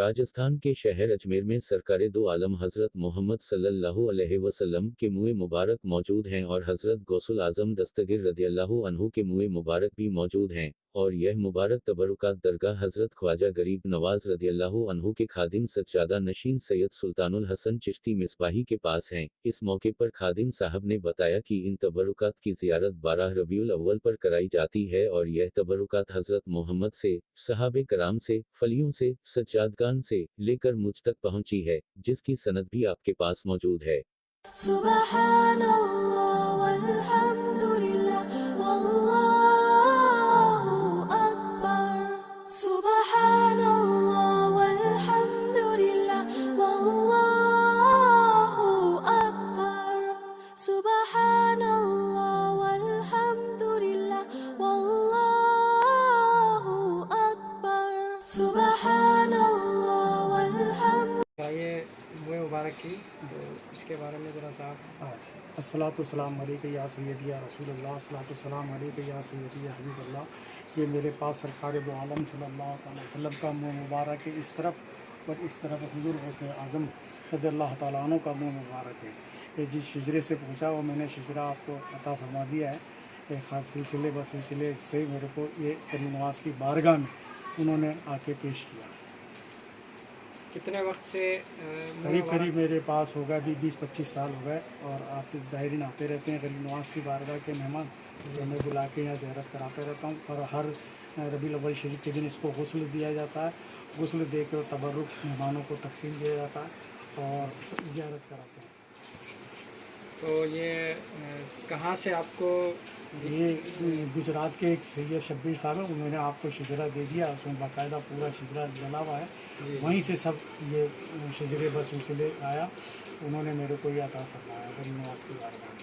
राजस्थान के शहर अजमेर में सरकारे दो आलम हजरत मोहम्मद सल्लल्लाहु अलैहि वसल्लम के मुँह मुबारक मौजूद हैं और हजरत गौसुल आजम दस्तगीर रदियल्लाहु अन्हु के मुँह मुबारक भी मौजूद हैं, और यह मुबारक तबरुकात दरगाह हजरत ख्वाजा गरीब नवाज रदियल्लाहु अन्हु के खादिम सज्जादा नशीन सैयद सुल्तानुल हसन चिश्ती मिसबाही के पास हैं। इस मौके पर खादिम साहब ने बताया कि इन तबरुकात की ज़ियारत 12 रबीउल अव्वल पर कराई जाती है और यह तबरुकात हजरत मोहम्मद से, सहाबे कराम से, फलियों से, सज्जादगान से लेकर मुझ तक पहुंची है, जिसकी सनद भी आपके पास मौजूद है। सुब्हानल्लाह वल्हम्दुलिल्लाह वल्लाहु अकबर। सुब्हानल्लाह वल्हम्दुलिल्लाह वल्लाहु अकबर। सुब्हानल्लाह वल्हम्दुलिल्लाह वल्लाहु अकबर। सुब्हानल्लाह वल्हम्दुलिल्लाह। ये मुँह मुबारक की तो इसके बारे में ज़रा सा अस्सलातु सलाम अलैका या सय्यदी या रसूलल्लाह, अस्सलातु सलाम अलैका या सय्यदी या हबीबल्लाह। ये मेरे पास सरकार दो आलम सल्लल्लाहु अलैहि वसल्लम का मुँह मुबारक है। इस तरफ और इस तरफ हुज़ूर गौसे आज़म रज़ियल्लाहु तआला अन्हु का मुँह मुबारक है। ये जिस शिजरे से पूछा वो मैंने शिजरा आपको अता फरमा दिया है। एक ख़ास सिलसिले ब सिलसिले से मेरे को ये करीम नवाज़ की बारगाह में उन्होंने आके पेश किया। कितने वक्त से करीब मेरे पास होगा भी 20-25 साल हो गए और आपके ज़ाहिरीन आते रहते हैं गरीब नवाज़ की बारगाह के मेहमान, जो मैं बुला के यहाँ ज़ियारत कराते रहता हूँ। और हर रबीउल अव्वल शरीफ के दिन इसको गुस्ल दिया जाता है। गुस्ल दे के तबर्रुक मेहमानों को तकसीम दिया जाता है और ज़ियारत कराते हैं। तो ये कहाँ से आपको ये गुजरात के एक सैयद शब्बीर साहब है, उन्होंने आपको शिजरा दे दिया, उसमें बाकायदा पूरा शिजरा डला हुआ है। वहीं से सब ये शिजरे ब सिलसिले आया, उन्होंने मेरे को ये अता फरमाया गरीब नवाज़ की बारगाह में।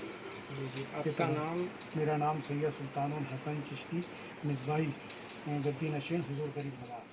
जी आपका नाम? मेरा नाम सैयद सुल्तानुल हसन चिश्ती मिसबाही गद्दी नशीन हुज़ूर गरीब नवाज़।